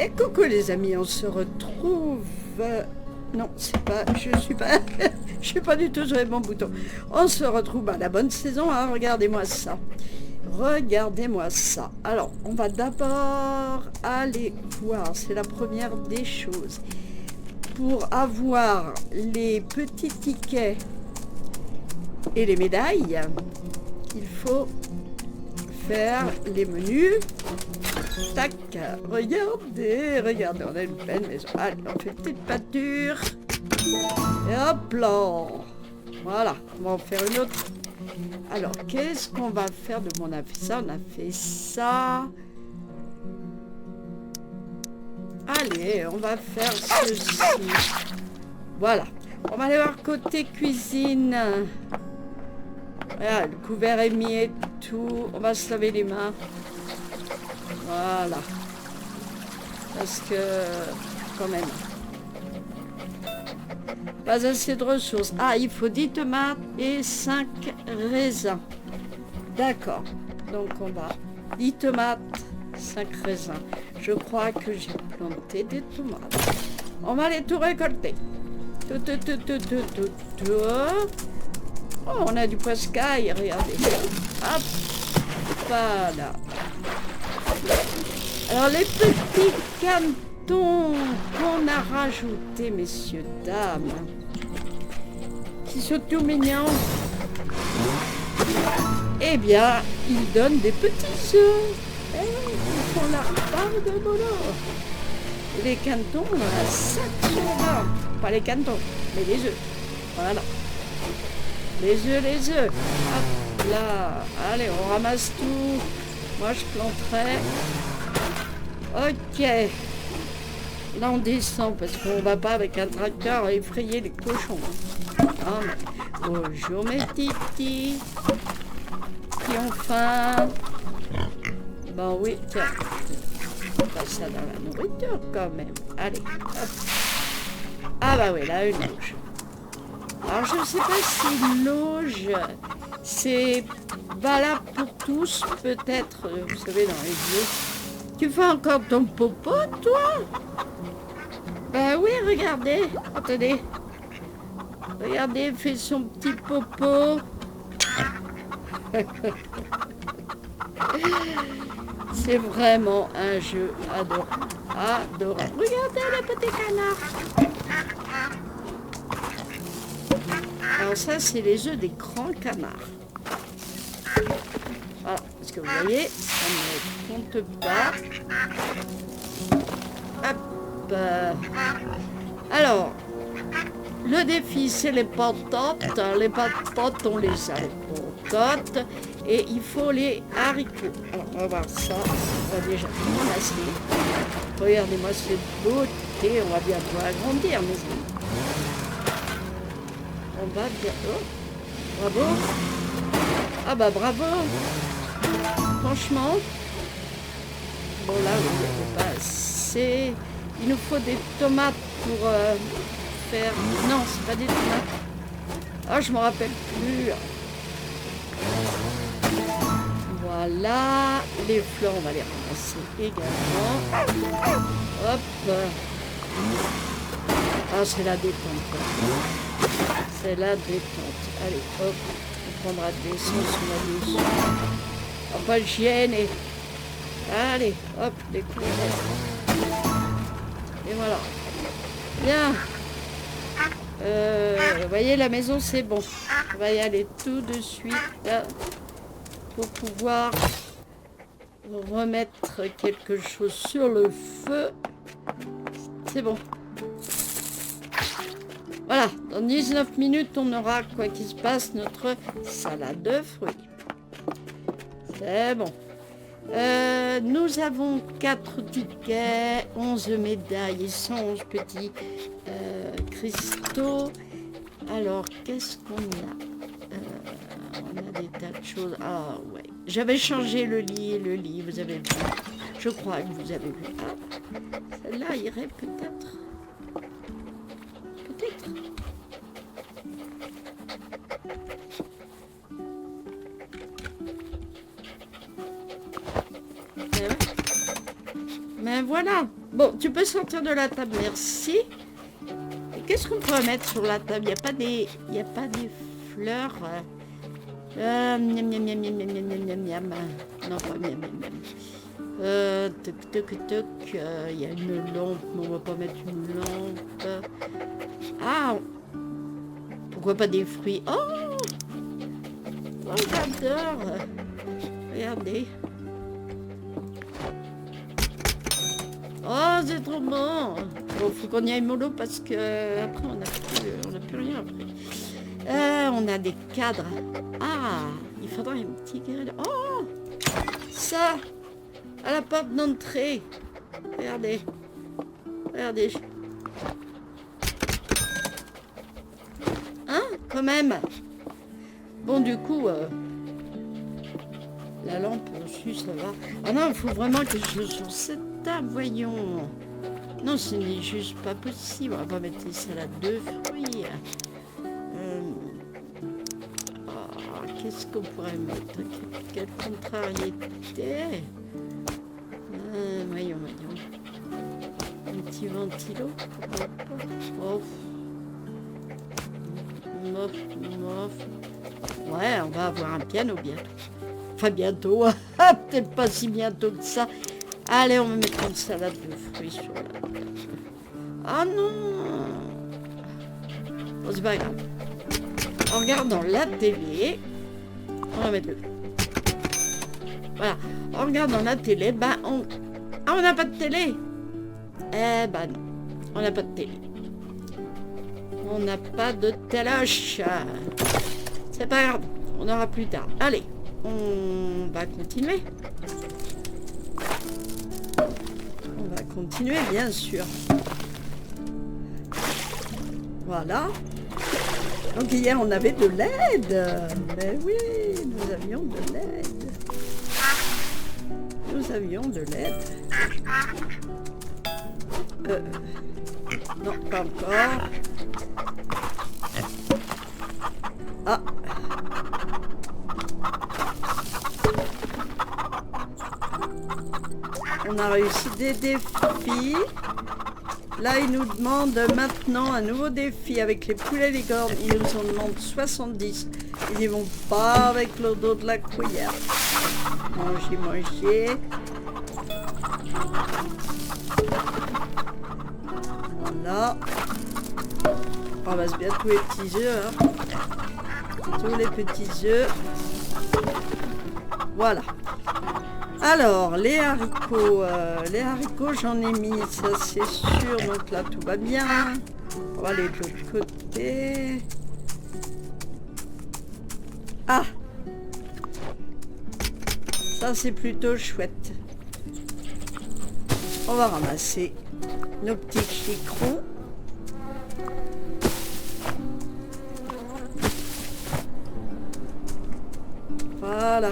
Et coucou les amis, on se retrouve... Non, c'est pas... Je suis pas... je suis pas du tout sur les bons boutons. On se retrouve à la bonne saison, hein, regardez-moi ça. Regardez-moi ça. Alors, on va d'abord aller voir, c'est la première des choses. Pour avoir les petits tickets et les médailles, il faut faire les menus. Tac, regardez, on a une belle maison. Allez, on fait une petite pâture. Et hop là. Voilà, on va en faire une autre. Alors, qu'est-ce qu'on va faire de mon... On a fait ça, on a fait ça. Allez, on va faire ceci. Voilà. On va aller voir côté cuisine. Voilà, le couvert est mis et tout. On va se laver les mains. Voilà. Parce que, quand même, pas assez de ressources. Ah, il faut 10 tomates et 5 raisins. D'accord. Donc, on va 10 tomates, 5 raisins. Je crois que j'ai planté des tomates. On va les tout récolter. Tout. Oh, on a du poiscaille, regardez. Hop. Voilà. Alors, les petits cantons qu'on a rajoutés, messieurs, dames, qui sont tout mignons, eh bien, ils donnent des petits œufs. Ils font la part de boulot. Les cantons, on en a 7 sur là. Pas les cantons, mais les œufs. Voilà. Les œufs. Hop là. Allez, on ramasse tout. Moi, je planterai. Ok. Là, on descend parce qu'on va pas avec un tracteur effrayer les cochons. Hein. Bonjour mes titis. Qui ont faim. Bon, oui, tiens. On passe ça dans la nourriture quand même. Allez, hop. Ah bah oui, là, une auge. Alors, je ne sais pas si l'auge, c'est valable pour tous, peut-être, vous savez, dans les yeux. Tu fais encore ton popo, toi? Ben oui, regardez. Attendez. Regardez, il fait son petit popo. C'est vraiment un jeu adorable. Regardez le petit canard. Alors ça, c'est les œufs des grands canards. Voilà, parce que vous voyez, ça ne compte pas. Hop. Alors, le défi, c'est les patates. Les patates, on les a, les patates. Et il faut les haricots. Alors, on va voir ça. On va déjà ramasser. Regardez-moi cette beauté. On va bientôt agrandir, mes amis. On va bien... Oh, bravo. Ah bah bravo. Franchement. Bon là, on pas assez. Il nous faut des tomates pour faire... Non, c'est pas des tomates. Ah, je me rappelle plus. Voilà. Les fleurs, on va les ramasser également. Hop. Ah, c'est la détente. C'est la détente. Allez, hop. On prendra de l'essence, on va dessus. On va pas le gêner. Allez, hop, les couverts. Et voilà. Bien. Vous voyez, la maison, c'est bon. On va y aller tout de suite là, pour pouvoir remettre quelque chose sur le feu. C'est bon. Voilà, dans 19 minutes, on aura, quoi qu'il se passe, notre salade de fruits. C'est bon. Nous avons 4 tickets, 11 médailles et 111 petits cristaux. Alors, qu'est-ce qu'on a? On a des tas de choses. Ah, ouais. J'avais changé le lit, vous avez vu. Je crois que vous avez vu. Ah, celle-là irait peut-être. Mais voilà, Bon, tu peux sortir de la table, merci. Et qu'est-ce qu'on pourrait mettre sur la table? Il n'y a pas des fleurs. Miam, miam, miam, miam, miam, miam, miam, miam, miam. Non, pas miam, miam, miam. Toc, toc, toc. Il y a une lampe, mais on va pas mettre une lampe. Ah, pourquoi pas des fruits? Oh, j'adore. Regardez. Oh, c'est trop bon. Bon, faut qu'on y aille mollo parce que après on n'a plus rien après. On a des cadres. Ah, il faudrait un petit grille. Oh, ça, à la porte d'entrée. Regardez. Regardez. Hein, quand même. Bon, du coup, la lampe aussi, ça va. Ah non, il faut vraiment que je sur cette table, voyons. Non, ce n'est juste pas possible. On va pas mettre des salades de fruits. Qu'est-ce qu'on pourrait mettre? Quelle contrariété. Voyons. Un petit ventilo. Oh. Mof. Ouais, on va avoir un piano bientôt. Enfin, bientôt. Peut-être pas si bientôt que ça. Allez, on va mettre une salade de fruits sur la table. Ah non. Bon, c'est pas grave. En regardant la télé, on va mettre le... Voilà. En regardant la télé, on n'a pas de télé. Eh ben non, on n'a pas de télé. On n'a pas de téloche. C'est pas grave, on aura plus tard. Allez, on va continuer. On va continuer, bien sûr. Voilà. Donc hier, on avait de l'aide. Mais oui, nous avions de l'aide. Non, pas encore. Ah. On a réussi des défis. Là, ils nous demandent maintenant un nouveau défi avec les poulets licornes. Ils nous en demandent 70. Ils n'y vont pas avec le dos de la cuillère. Manger. Voilà. On ramasse bien tous les petits œufs. Hein. Tous les petits œufs. Voilà. Alors, les haricots, j'en ai mis, ça c'est sûr, donc là tout va bien. On va aller de l'autre côté. Ah, ça c'est plutôt chouette. On va ramasser nos petits chicrons. Voilà.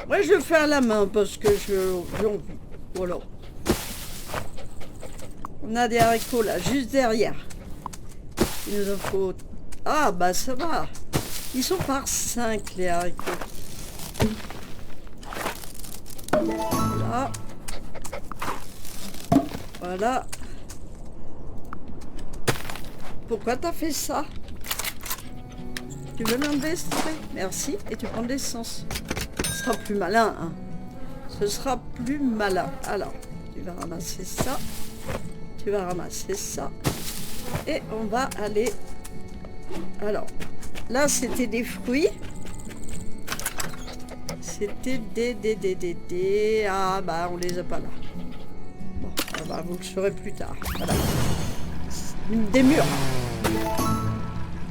Moi je le fais à la main parce que j'ai envie. Voilà. On a des haricots là, juste derrière. Il nous en faut... Ah bah ça va. Ils sont par 5 les haricots. Voilà. Voilà. Pourquoi t'as fait ça? Tu veux l'enlever, s'il te plaît? Merci. Et tu prends de l'essence. Ce sera plus malin, hein. Ce sera plus malin. Alors, tu vas ramasser ça. Tu vas ramasser ça. Et on va aller... Alors, là, c'était des fruits. C'était des... Ah, bah, on les a pas là. Bon, ah bah, vous le saurez plus tard. Voilà. Des murs.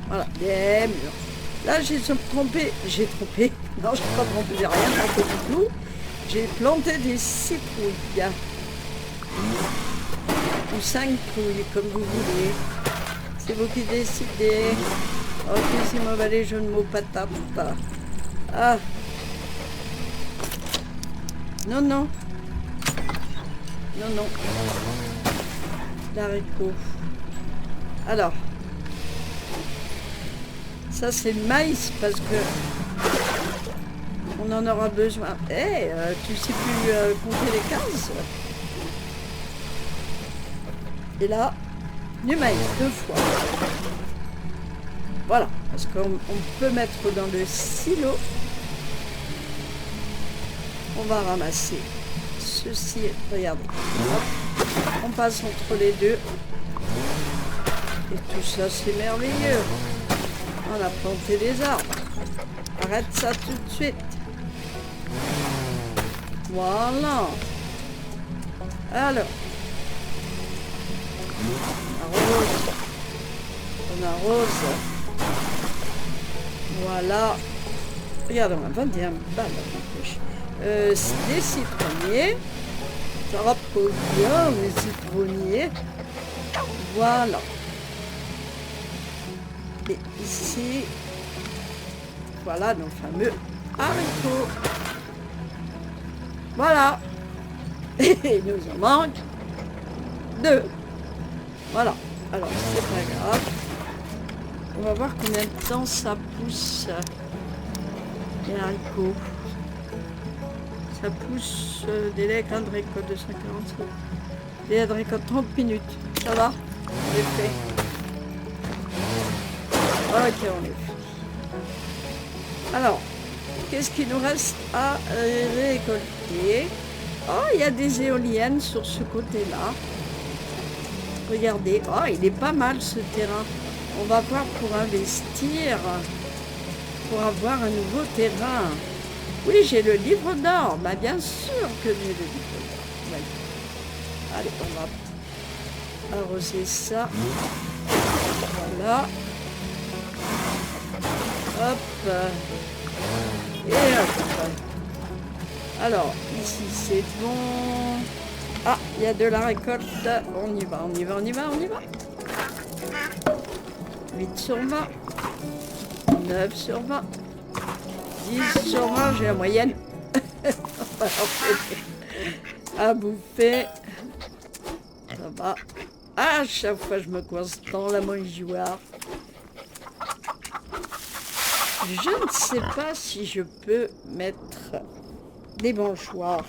Voilà, des murs. Là, j'ai trompé. Non, j'ai pas trompé, j'ai rien trompé du tout. J'ai planté des citrouilles. Ou 5 trouilles, comme vous voulez. C'est vous qui décidez. Ok, c'est mauvais les jeux de mots patates. Ah. Non. L'haricot. Alors. Ça, c'est le maïs parce que... On en aura besoin. Eh, tu sais plus compter les cases. Et là, du maïs 2 fois. Voilà, parce qu'on peut mettre dans le silo. On va ramasser ceci. Regardez. Hop. On passe entre les deux. Et tout ça, c'est merveilleux. On a planté des arbres. Arrête ça tout de suite. Voilà. Alors. On arrose. On arrose. Voilà. Regarde, on a 21 balles en poche. Des citronniers. Ça repose bien, les citronniers. Voilà. Et ici, voilà nos fameux haricots. Voilà. Et il nous en manque 2. Voilà. Alors, c'est pas grave. On va voir combien de temps ça pousse. Les haricots. Ça pousse délai de récolte de 145. Délai de récolte 30 minutes. Ça va? On est fait. Ok, on est fait. Alors, qu'est-ce qu'il nous reste à récolter? Oh, il y a des éoliennes sur ce côté-là. Regardez. Oh, il est pas mal ce terrain. On va voir pour investir, pour avoir un nouveau terrain. Oui, j'ai le livre d'or. Bah, bien sûr que j'ai le livre d'or. Ouais. Allez, on va arroser ça. Voilà. Hop. Et hop. Alors, ici, c'est bon. Ah, il y a de la récolte. On y va, on y va, on y va, on y va. 8 sur 20. 9 sur 20. 10 sur 20, j'ai la moyenne. À bouffer. Ça va. À chaque fois, je me coince dans la mangeoire. Je ne sais pas si je peux mettre des mangeoires.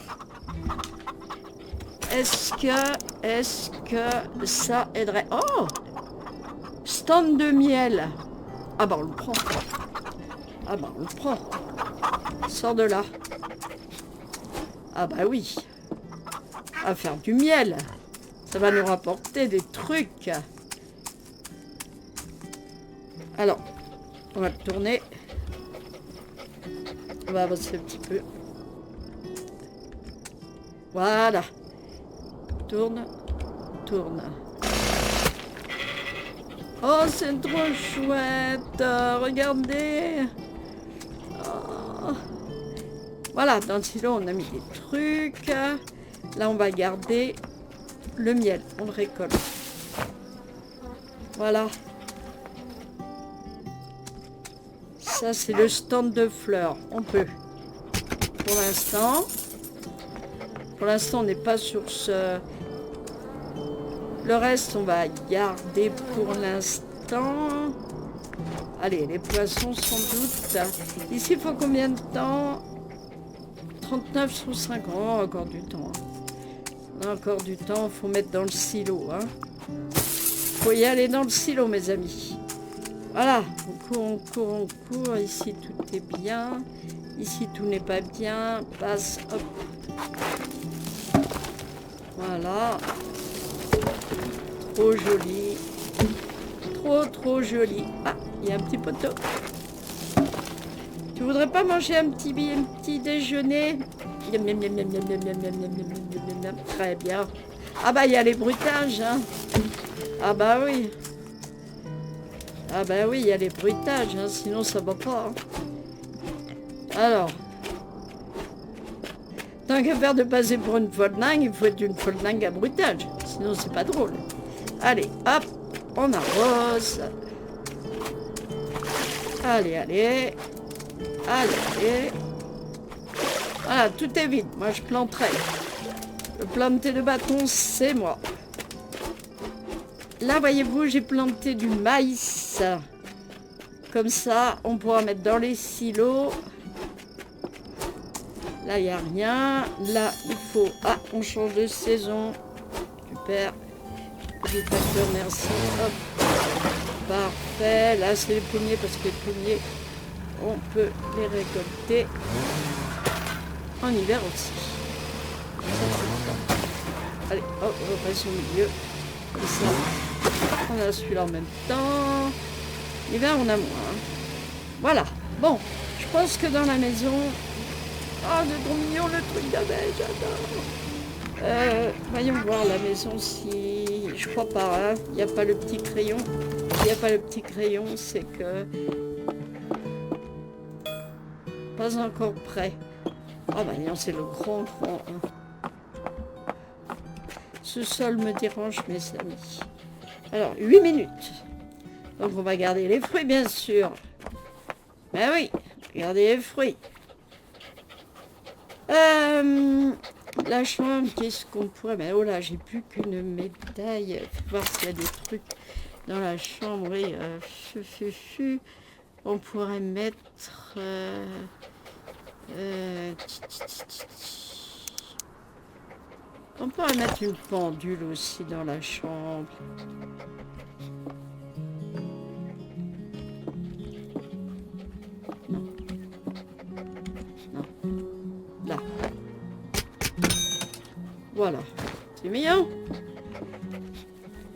Est-ce que ça aiderait? Oh! Stand de miel. Ah bah on le prend. Ah bah on le prend. Sors de là. Ah bah oui. À faire du miel. Ça va nous rapporter des trucs. Alors, on va le tourner. On va avancer un petit peu. Voilà. Tourne, tourne. Oh, c'est trop chouette. Regardez. Oh. Voilà, dans le silo, on a mis des trucs. Là, on va garder le miel. On le récolte. Voilà. Ça, c'est le stand de fleurs. On peut. Pour l'instant. Pour l'instant, on n'est pas sur ce... Le reste, on va garder pour l'instant. Allez, les poissons, sans doute. Ici, il faut combien de temps? 39 sur 50. Oh, encore du temps. On a encore du temps. Il faut mettre dans le silo. Faut y aller dans le silo, mes amis. Voilà. On court, on court, on court. Ici, tout est bien. Ici, tout n'est pas bien. Passe, hop. Voilà. Trop joli. Trop joli. Ah, il y a un petit poteau. Tu voudrais pas manger un petit déjeuner? Très bien. Ah bah il y a les bruitages. Hein. Ah bah oui. Ah bah oui, il y a les bruitages. Hein. Sinon ça va pas. Hein. Alors. Tant qu'à faire de passer pour une folle dingue, il faut être une folle dingue à bruitage. Sinon c'est pas drôle. Allez, hop, on arrose. Allez, allez. Allez. Voilà, tout est vide. Moi, je planterai. Le planter de bâton, c'est moi. Là, voyez-vous, j'ai planté du maïs. Comme ça, on pourra mettre dans les silos. Là, il n'y a rien. Là, il faut... Ah, on change de saison. Super. Du tracteur, merci. Hop. Parfait. Là, c'est les pommiers parce que les pommiers, on peut les récolter en hiver aussi. Ça, c'est bon. Allez, hop, on va passer au milieu. Et ça, on a celui-là en même temps. L'hiver, on a moins. Voilà. Bon, je pense que dans la maison... Oh, c'est trop mignon le truc d'abeille, j'adore. Voyons voir la maison si... Je crois pas, hein. Il n'y a pas le petit crayon. S'il n'y a pas le petit crayon, c'est que... Pas encore prêt. Ah bah non, c'est le grand. Hein. Ce sol me dérange, mes amis. Alors, 8 minutes. Donc on va garder les fruits, bien sûr. Ben oui, regardez les fruits. La chambre, qu'est-ce qu'on pourrait... Mais oh là, j'ai plus qu'une médaille. Faut voir s'il y a des trucs dans la chambre. Oui, on pourrait mettre... on pourrait mettre une pendule aussi dans la chambre. Non. Là. Voilà. C'est mignon.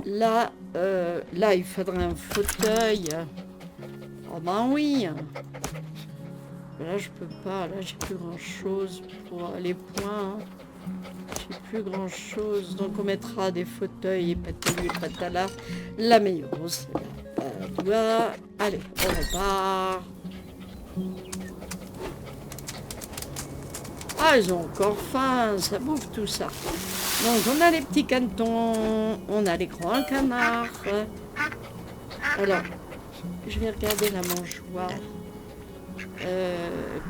Là, là, il faudrait un fauteuil. Oh ben oui. Là, je peux pas. Là, j'ai plus grand chose pour les points. J'ai plus grand chose. Donc, on mettra des fauteuils et patati patala. La meilleure, c'est la padoie. Allez, on repart. Ah, ils ont encore faim. Ça bouffe tout ça. Donc, on a les petits canetons. On a les grands canards. Alors, je vais regarder la mangeoire.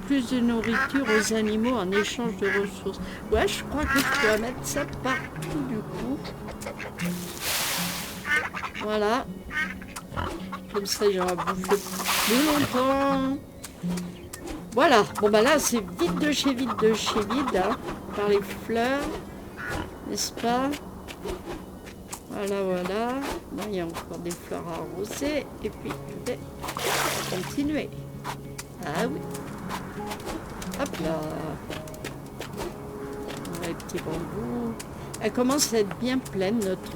Plus de nourriture aux animaux en échange de ressources. Ouais, je crois que je dois mettre ça partout du coup. Voilà. Comme ça, j'aurai bouffé plus longtemps. Voilà. Bon, bah là, c'est vide de chez vide hein, par les fleurs. N'est-ce pas? Voilà, voilà. Bon, il y a encore des fleurs à arroser. Et puis, je vais continuer. Ah oui. Hop là. Les petits bambous. Elle commence à être bien pleine, notre...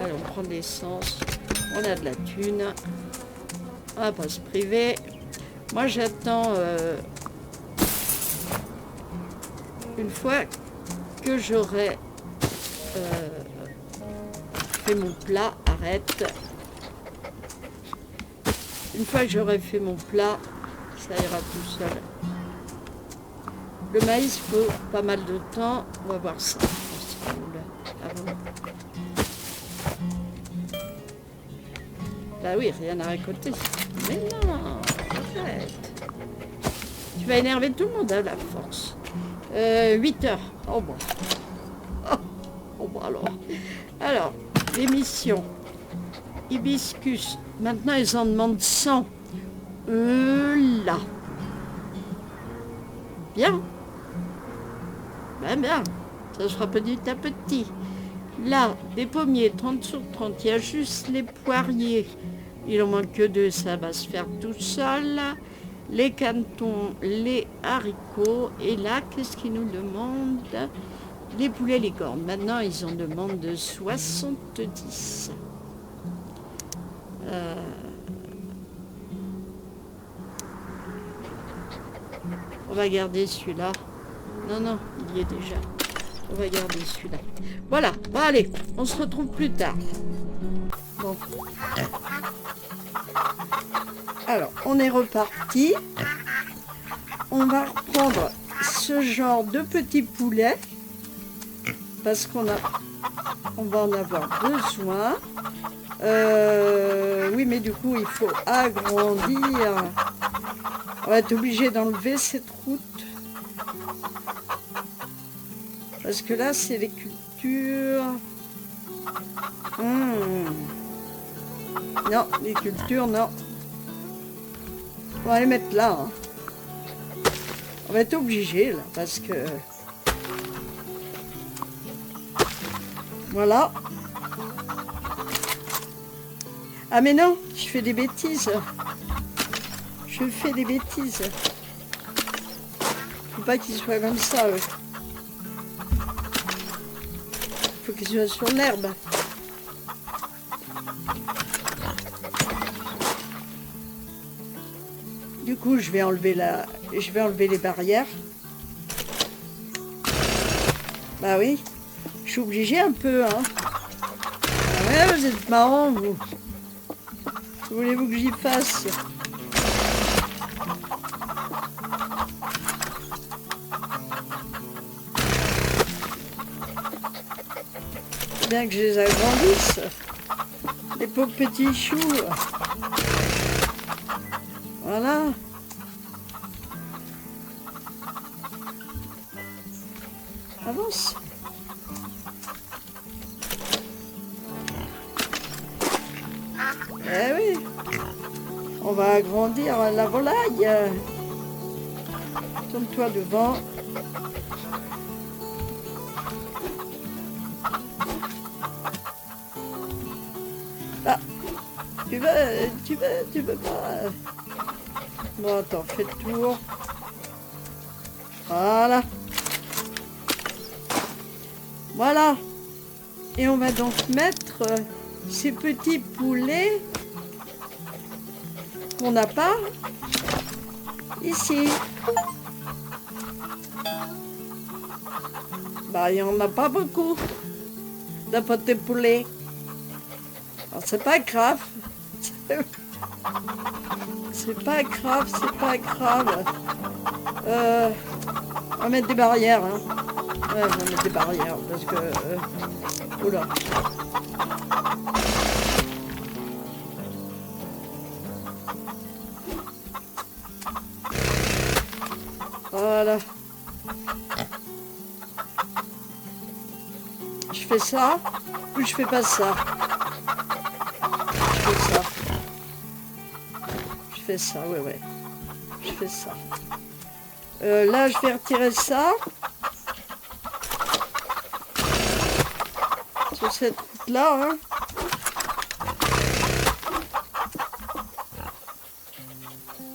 Allez, on prend de l'essence. On a de la thune. On va pas se priver. Moi, j'attends... une fois que j'aurai fait mon plat, arrête. Une fois que j'aurai fait mon plat, ça ira tout seul. Le maïs faut pas mal de temps. On va voir ça. Bah oui, rien à récolter. Mais non, arrête. Tu vas énerver tout le monde à la force. 8 heures. Oh bon. Oh bon alors, l'émission. Hibiscus. Maintenant, ils en demandent 100. Là. Bien. Ben bien. Ça sera petit à petit. Là, des pommiers, 30 sur 30. Il y a juste les poiriers. Il en manque que 2. Ça va se faire tout seul. Les canetons, les haricots. Et là, qu'est-ce qu'ils nous demandent? Les poulets, les cornes. Maintenant, ils en demandent de 70. On va garder celui-là. Non, il y est déjà. On va garder celui-là. Voilà, bon allez, on se retrouve plus tard. Bon. Alors, on est reparti. On va reprendre ce genre de petits poulets. Parce qu'on va en avoir besoin. Oui, mais du coup, il faut agrandir. On va être obligé d'enlever cette route. Parce que là, c'est les cultures. Non, les cultures, non. On va les mettre là. Hein. On va être obligé là parce que... Voilà. Ah mais non, je fais des bêtises. Je fais des bêtises. Faut pas qu'ils soient comme ça, eux. Faut qu'ils soient sur l'herbe. Du coup, je vais enlever les barrières. Bah oui, je suis obligée un peu, hein. Ah ouais, vous êtes marrants, vous. Que voulez-vous que j'y fasse? C'est bien que je les agrandisse. Les pauvres petits choux. Voilà. Avance. Eh oui. On va agrandir la volaille. Tourne-toi devant. Ah. Tu veux pas. Bon, attends, fais le tour. Voilà. Voilà. Et on va donc mettre ces petits poulets qu'on n'a pas ici. Bah, il n'y en a pas beaucoup de petits poulets. Alors, c'est pas grave. C'est pas grave, c'est pas grave. On va mettre des barrières. Hein. Ouais, on va mettre des barrières parce que... oula. Voilà. Je fais ça ou je fais pas ça. Je fais ça. Je fais ça, ouais. Je fais ça. Là, je vais retirer ça. Sur cette route-là, hein.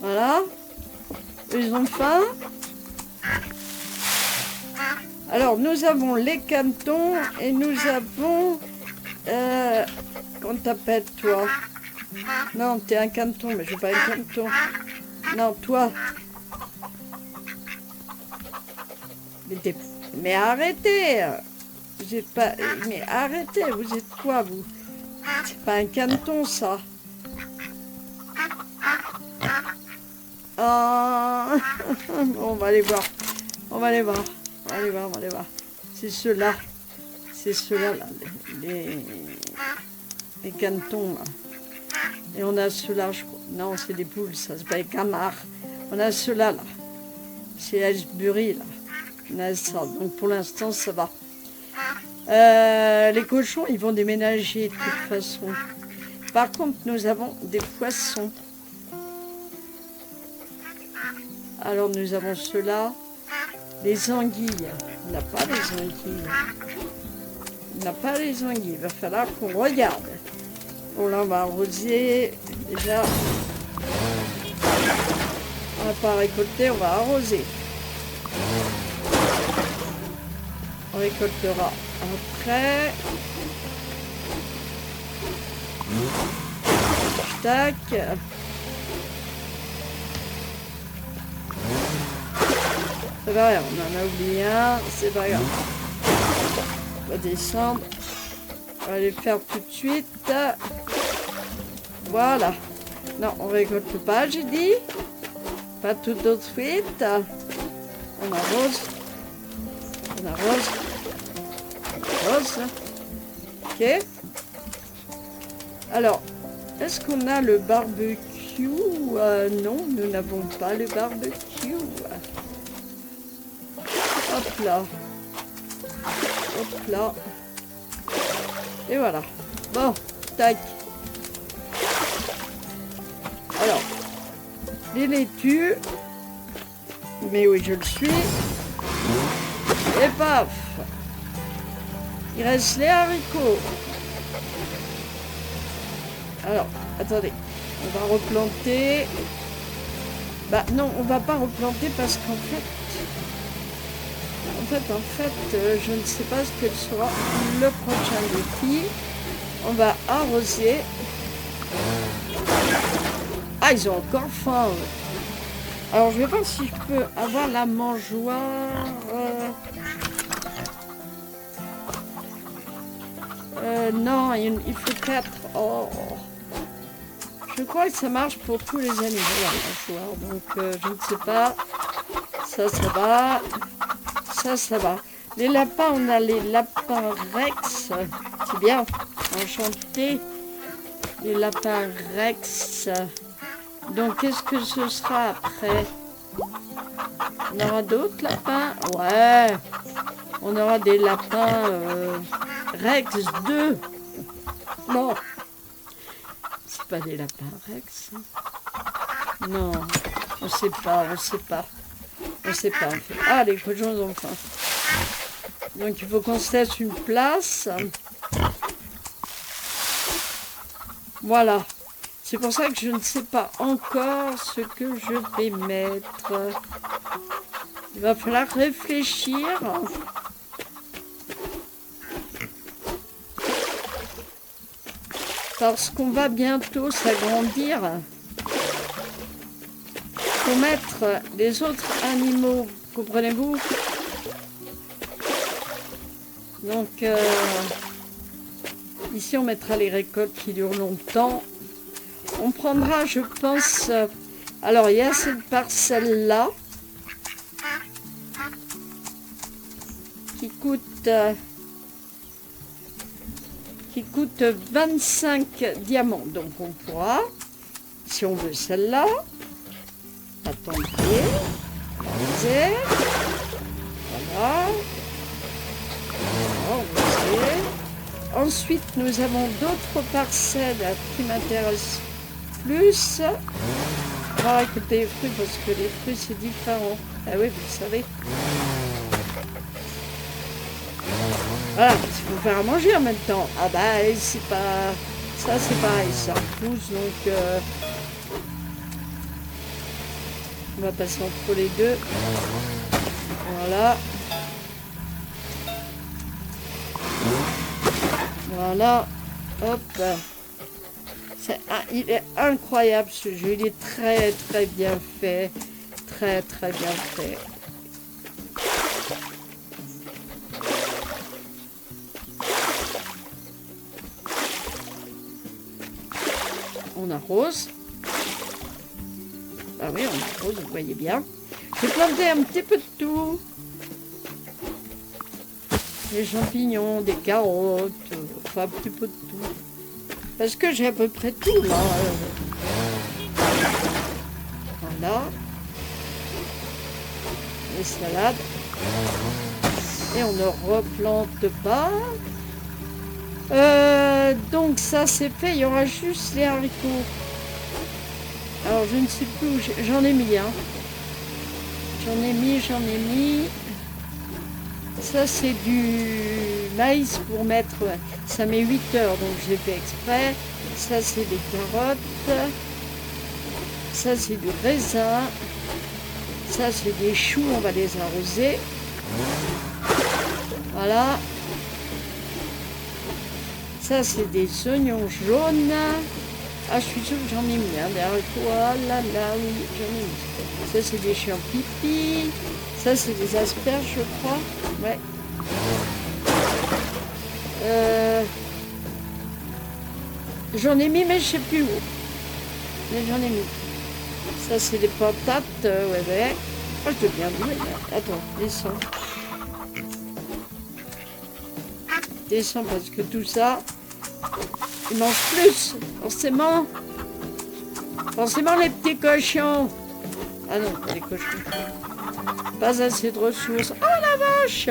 Voilà. Ils ont faim. Alors, nous avons les canetons et nous avons... comment t'appelles, toi? Non, t'es un caneton, mais je veux pas un caneton. Non, toi. Mais arrêtez! Vous êtes pas... Mais arrêtez, vous êtes quoi, vous? C'est pas un caneton, ça. Ah. Bon, on va aller voir. On va aller voir. C'est ceux-là. C'est ceux-là, là, les canetons, là. Et on a ceux-là, je crois. Non, c'est des poules, ça, c'est pas les canards. On a ceux-là, là. C'est Aylesbury, là. On a ça. Donc, pour l'instant, ça va. Les cochons, ils vont déménager, de toute façon. Par contre, nous avons des poissons. Alors, nous avons ceux-là. Les anguilles. On n'a pas les anguilles. On n'a pas les anguilles. Il va falloir qu'on regarde. Bon, là, on va arroser. Déjà, on va pas récolter, on va arroser. On récoltera après. Tac. C'est pas grave, on en a oublié un, c'est pas grave. On va descendre. On va les faire tout de suite. Voilà. Non, on récolte pas, j'ai dit. Pas tout de suite. On arrose. On arrose. On arrose. Ok. Alors, est-ce qu'on a le barbecue? Non, nous n'avons pas le barbecue. Hop là. Hop là. Et voilà. Bon, tac. Alors, les laitues, Mais oui, je le suis. Et paf! Il reste les haricots. Alors, attendez. On va replanter. Bah non, on va pas replanter parce qu'en fait... je ne sais pas ce que sera le prochain défi. On va arroser. Ah, ils ont encore faim. Alors, je vais voir si je peux avoir la mangeoire. Non, il faut 4. Oh. Je crois que ça marche pour tous les animaux, la mangeoire. Donc, je ne sais pas. Ça va. Ça va. Les lapins, on a les lapins Rex. C'est bien. Enchanté. Les lapins Rex. Donc, qu'est-ce que ce sera après? On aura d'autres lapins? Ouais. On aura des lapins Rex 2. Non. C'est pas des lapins Rex. Non. On sait pas. En fait. Ah, les cochons ont faim. Donc, il faut qu'on se laisse une place. Voilà. C'est pour ça que je ne sais pas encore ce que je vais mettre. Il va falloir réfléchir. Parce qu'on va bientôt s'agrandir. Pour mettre les autres animaux, comprenez-vous? Donc, ici, on mettra les récoltes qui durent longtemps. On prendra, je pense... alors, il y a cette parcelle-là qui coûte 25 diamants. Donc, on pourra, si on veut celle-là, attendez, voilà. Ensuite, nous avons d'autres parcelles qui m'intéressent plus. On va récolter les fruits parce que les fruits, c'est différent. Ah oui, vous le savez. Voilà, il faut faire à manger en même temps. Ah bah, c'est pas... ça, c'est pareil, ça repousse, donc... on va passer entre les deux. Voilà. Voilà, hop. Il est incroyable ce jeu, il est très très bien fait. Très très bien fait. On arrose. Ah oui, on arrose, vous voyez bien. J'ai planté un petit peu de tout. Des champignons, des carottes, enfin un petit peu de tout. Parce que j'ai à peu près tout là. Voilà. Les salades. Et on ne replante pas. Donc ça c'est fait, il y aura juste les haricots. Alors je ne sais plus où j'en ai mis. Hein. J'en ai mis. Ça c'est du maïs pour mettre, ça met 8 heures donc je l'ai fait exprès. Ça c'est des carottes. Ça c'est du raisin. Ça c'est des choux, on va les arroser. Voilà. Ça c'est des oignons jaunes. Ah, je suis sûre que j'en ai mis, hein, des haricots. Ah là là, oui, j'en ai mis. Ça c'est des champignons. Ça c'est des asperges, je crois. Ouais. J'en ai mis, mais je sais plus où. Mais j'en ai mis. Ça c'est des patates. Ouais. Oh, je te bien dire. Attends, descends. Descends parce que tout ça, ils mangent plus, forcément. Forcément les petits cochons. Ah non, pas les cochons. Pas assez de ressources. Oh la vache!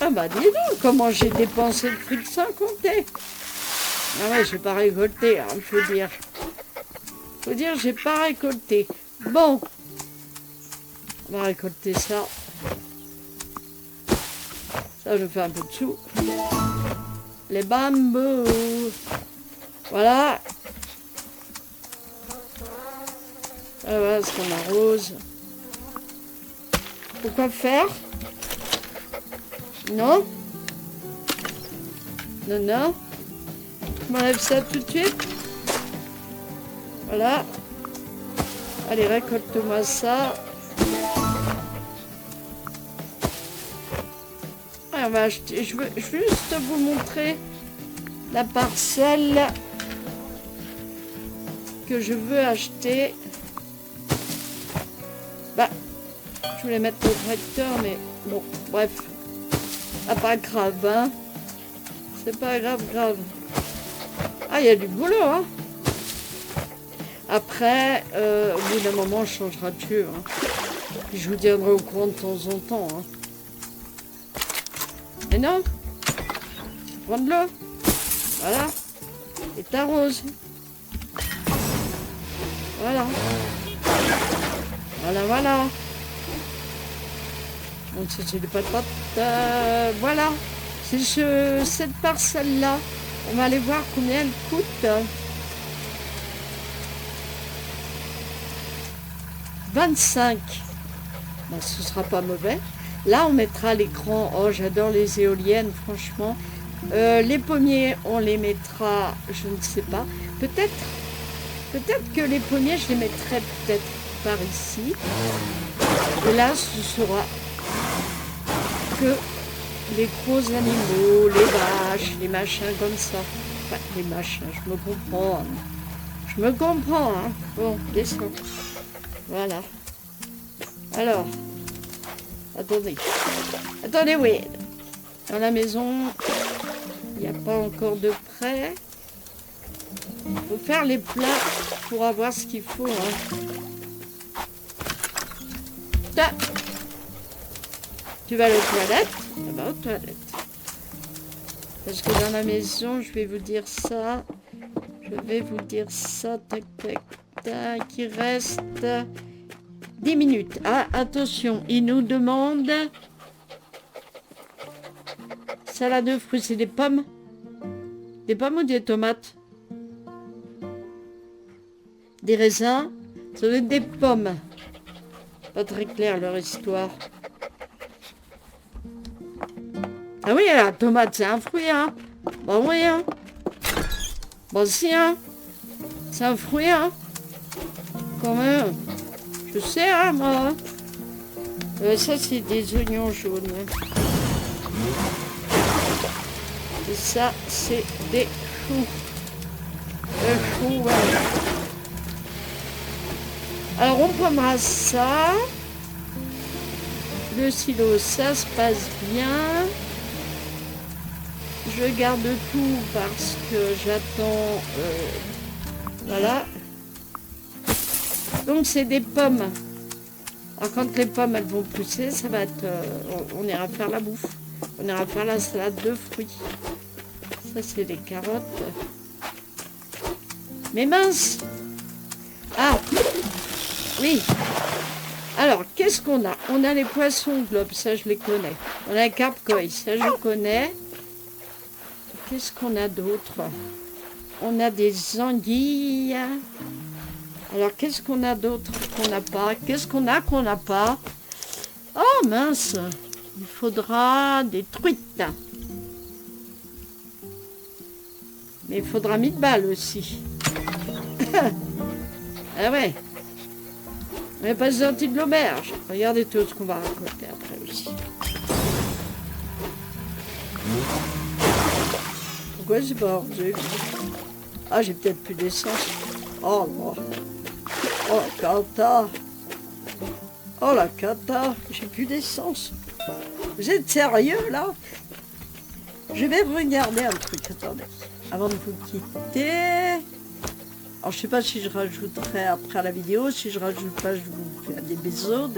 Ah bah dis donc, comment j'ai dépensé le fric sans compter. Ah ouais, j'ai pas récolté, il faut dire. Faut dire, j'ai pas récolté. Bon. On va récolter ça. Ça, je fais un peu de sous. Les bambous. Voilà. Voilà ce qu'on arrose. Pourquoi faire? Non? Non, non. Je m'enlève ça tout de suite. Voilà. Allez, récolte-moi ça. On va acheter. Je veux juste vous montrer la parcelle que je veux acheter. Bah, je voulais mettre le tracteur, mais bon, bref. Ah, pas grave, hein. C'est pas grave. Ah, il y a du boulot, hein. Après, au bout d'un moment, on changera de jeu. Hein. Puis je vous tiendrai au courant de temps en temps. Hein. Mais non, prends de l'eau. Voilà. Et t'arroses. Voilà. Voilà. Donc c'est des patates. Voilà. C'est cette parcelle-là. On va aller voir combien elle coûte. 25. Ben, ce sera pas mauvais. Là, on mettra l'écran. Oh, j'adore les éoliennes, franchement. Les pommiers, on les mettra, je ne sais pas. Peut-être que les pommiers, je les mettrai peut-être par ici. Et là, ce sera que les gros animaux, les vaches, les machins comme ça. Enfin, les machins, je me comprends. Hein. Bon, descends. Voilà. Alors, attendez, oui. Dans la maison, il n'y a pas encore de prêt. Il faut faire les plats pour avoir ce qu'il faut. Hein. Tu vas aux toilettes? Ah bah, aux toilettes. Parce que dans la maison, je vais vous dire ça. Tac, il reste 10 minutes. Ah, attention, il nous demande... Salade de fruits, c'est des pommes? Des pommes ou des tomates? Des raisins? Ça doit être des pommes. Pas très clair leur histoire. Ah oui, la tomate, c'est un fruit, hein? Bon, oui, hein? Bon, si, hein? C'est un fruit, hein? Quand même. Je sais, hein, moi. Ça, c'est des oignons jaunes. Et ça, c'est des choux. Ouais. Alors, on prendra ça. Le silo, ça se passe bien. Je garde tout parce que j'attends... voilà. Donc, c'est des pommes. Alors, quand les pommes, elles vont pousser, ça va être... on ira faire la bouffe. On ira faire la salade de fruits. Ça, c'est des carottes. Mais mince! Ah! Oui! Alors, qu'est-ce qu'on a? On a les poissons globes, ça, je les connais. On a les carpe koi, ça, je connais. Qu'est-ce qu'on a d'autre? On a des anguilles. Alors, qu'est-ce qu'on a d'autre qu'on n'a pas? Qu'est-ce qu'on n'a pas? Oh, mince! Il faudra des truites. Mais il faudra 1000 balles aussi. Ah ouais. On n'est pas sorti de l'auberge. Regardez tout ce qu'on va raconter après aussi. Pourquoi c'est pas rangé? Ah, j'ai peut-être plus d'essence. Oh là. Oh la cata. Oh la cata. J'ai plus d'essence. Vous êtes sérieux là? Je vais regarder un truc. Attendez. Avant de vous quitter. Alors je sais pas si je rajouterai après la vidéo. Si je rajoute pas, je vous fais des bisous.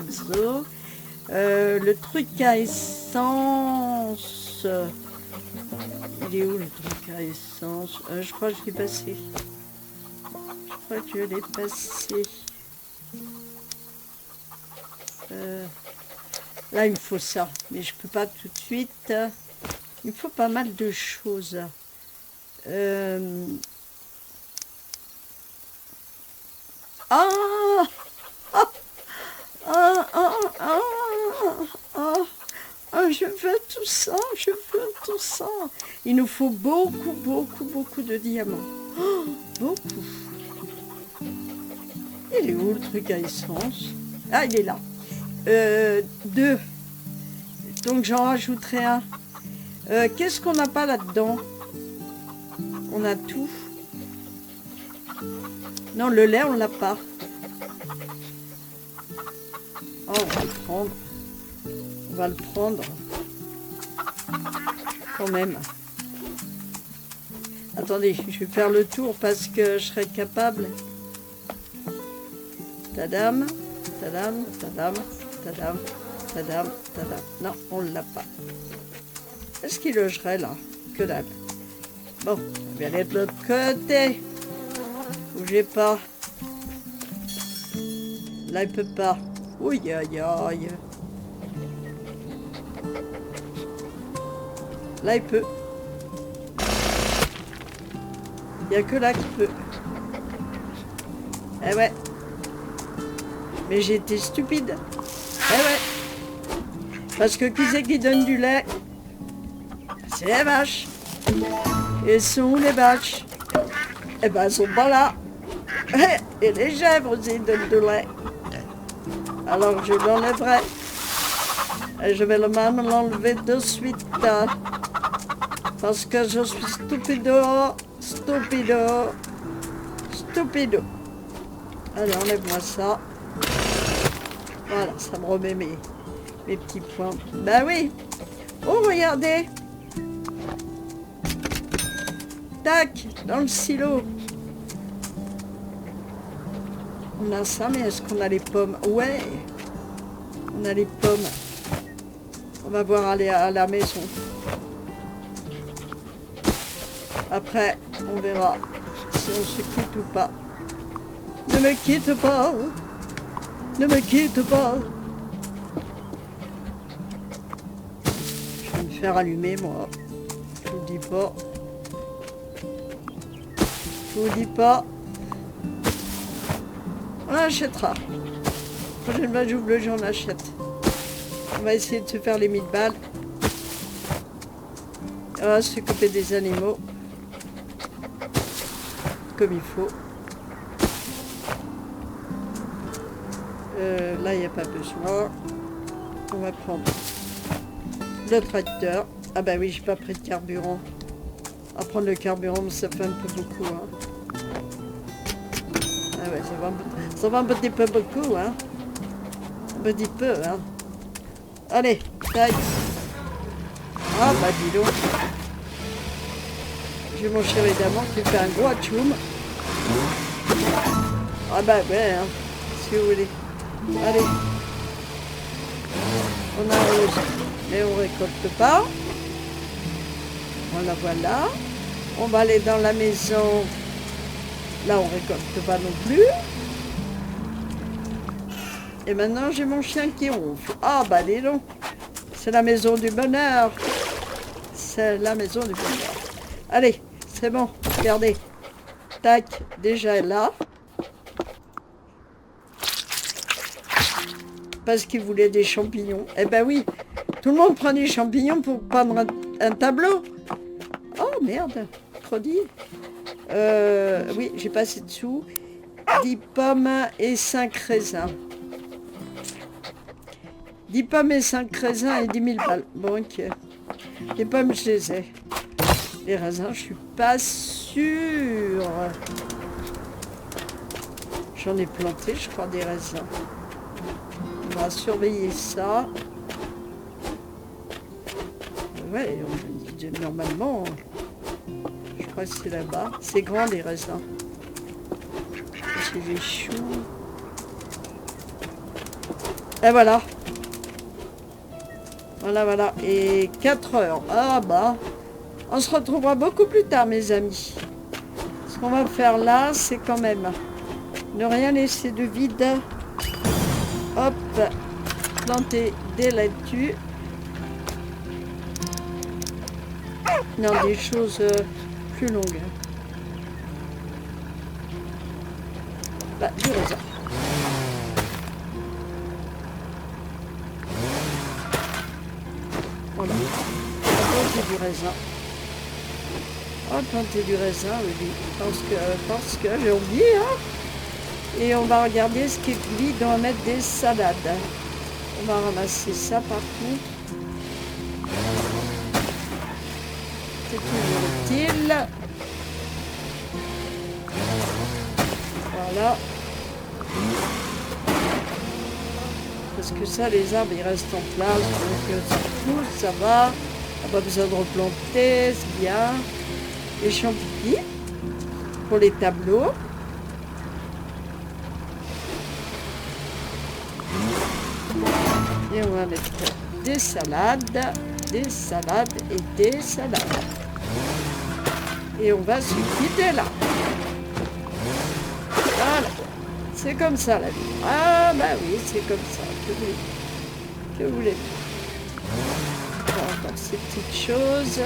Le truc à essence. Il est où le truc à essence? Je crois que je l'ai passé. crois que je l'ai passé. Là, il me faut ça, mais je peux pas tout de suite. Il me faut pas mal de choses. Ah, ah, ah, ah, ah, ah, ah, je veux tout ça, je veux tout ça. Il nous faut beaucoup, beaucoup, beaucoup de diamants. Oh, beaucoup. Il est où le truc à essence? Ah, il est là. 2. Donc j'en rajouterai un. Qu'est-ce qu'on n'a pas là-dedans? On a tout. Non, le lait, on l'a pas. Oh, on va le prendre. On va le prendre. Quand même. Attendez, je vais faire le tour parce que je serai capable. Tadam, tadam, tadam, tadam, tadam, tadam. Non, on ne l'a pas. Est-ce qu'il logerait là? Que dalle. Bon, je vais aller de l'autre côté. Bougez pas. Là, il peut pas. Ouïe, aïe, aïe. Là, il peut. Il n'y a que là qu'il peut. Eh ouais. Mais j'ai été stupide. Eh ouais. Parce que qui c'est qui donne du lait? C'est les vaches. Et sont où les vaches? Eh ben, elles sont pas là. Et les chèvres aussi donnent du lait. Alors je l'enlèverai. Et je vais même l'enlever de suite. Parce que je suis stupido. Stupido. Stupido. Allez, enlève-moi ça. Voilà, ça me remet mes petits points. Ben oui. Oh, regardez. Tac, dans le silo. On a ça, mais est-ce qu'on a les pommes? Ouais. On a les pommes. On va voir aller à la maison. Après, on verra si on se quitte ou pas. Ne me quitte pas. Ne me quitte pas. Je vais me faire allumer, moi. Je vous dis pas. Je vous dis pas. On achètera. La prochaine fois que j'ouvre le jeu, on achète. On va essayer de se faire les 1000 balles. On va s'occuper des animaux. Comme il faut. Là, il n'y a pas besoin. On va prendre le tracteur. Ah bah oui, j'ai pas pris de carburant. À prendre le carburant, ça fait un peu beaucoup. Hein. Ah ouais, ça va un petit peu beaucoup. Hein. Un petit peu. Hein. Allez, taille. Ah bah dis donc. J'ai mon chéri d'amant qui fait un gros tchoum. Ah bah ouais, hein, si vous voulez. Allez. On arrose, mais on récolte pas. Voilà, voilà. On va aller dans la maison. Là, on récolte pas non plus. Et maintenant, j'ai mon chien qui ronfle. Ah bah dis donc. C'est la maison du bonheur. C'est la maison du bonheur. Allez, c'est bon. Regardez. Tac, déjà là. Parce qu'il voulait des champignons. Eh ben oui, tout le monde prend des champignons pour prendre un tableau. Oh merde, trop dit. Oui, j'ai passé dessous. 10 pommes et 5 raisins. 10 pommes et 5 raisins et 10 000 balles. Bon, ok. Les pommes, je les ai. Les raisins, je suis pas sûre. J'en ai planté, je crois, des raisins. On va surveiller ça. Ouais, normalement, je crois que c'est là-bas. C'est grand, les raisins. C'est des choux. Et voilà. Voilà, voilà. Et 4 heures. Ah bah, on se retrouvera beaucoup plus tard, mes amis. Ce qu'on va faire là, c'est quand même ne rien laisser de vide. Hop, planter des laitues. Non, des choses plus longues. Bah, du raisin. Voilà. Planter du raisin. On va planter du raisin, oui. Parce que j'ai oublié, hein. Et on va regarder ce qui est vide. On va mettre des salades. On va ramasser ça par contre. C'est toujours utile. Voilà. Parce que ça, les arbres, ils restent en place. Donc ça pousse, ça va. On n'a pas besoin de replanter, c'est bien. Les champignons pour les tableaux. Et on va mettre des salades et des salades. Et on va se quitter là. Voilà. C'est comme ça la vie. Ah bah oui, c'est comme ça. Que voulez-vous? Encore ces petites choses.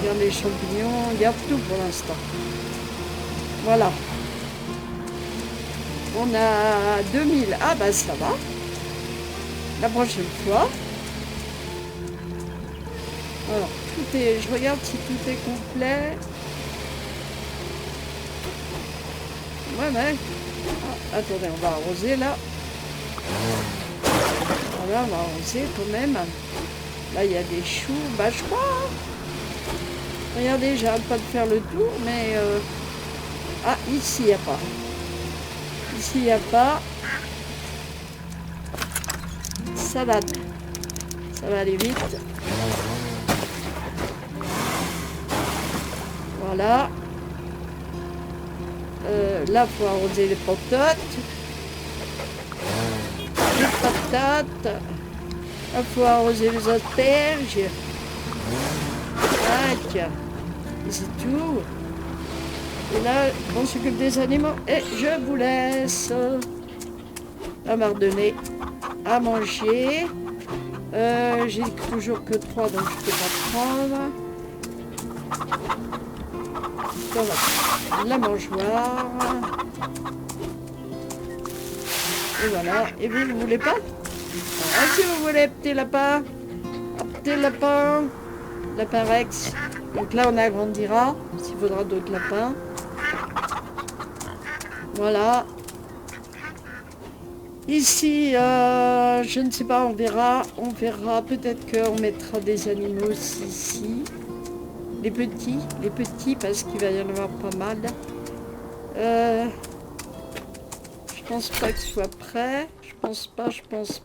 Regarde les champignons, regarde tout pour l'instant. Voilà. On a 2000. Ah bah ça va. La prochaine fois. Alors, tout est. Je regarde si tout est complet. Ouais. Ah, attendez, on va arroser là. Voilà, on va arroser quand même. Là, il y a des choux. Bah, je crois. Hein. Regardez, j'arrête pas de faire le tour, mais... Ah, ici, il n'y a pas. Ici, il n'y a pas. Salade. Ça va aller vite. Voilà. Là, il faut arroser les patates. Là, il faut arroser les asperges. Tac. Et c'est tout. Et là, on s'occupe des animaux. Et je vous laisse. À m'ordonner à manger. J'ai toujours que 3, donc je ne peux pas prendre. Voilà. La mangeoire. Et voilà. Et vous voulez pas? Ah, si vous voulez, petit lapin. Petit lapin. Lapin Rex. Donc là, on agrandira. S'il faudra d'autres lapins. Voilà. Ici, je ne sais pas, on verra. On verra. Peut-être qu'on mettra des animaux aussi ici. Les petits, parce qu'il va y en avoir pas mal. Je pense pas que ce soit prêt. Je pense pas. Je pense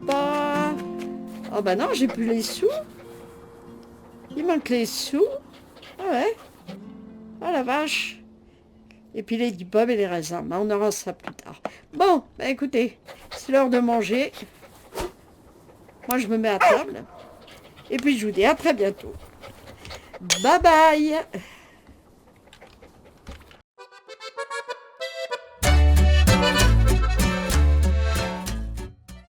pas. Ah bah non, j'ai plus les sous. Il manque les sous. Ah ouais. Oh la vache. Et puis les pommes et les raisins. Bah, on aura ça plus tard. Bon, bah écoutez, c'est l'heure de manger. Moi, je me mets à table. Et puis, je vous dis à très bientôt. Bye bye.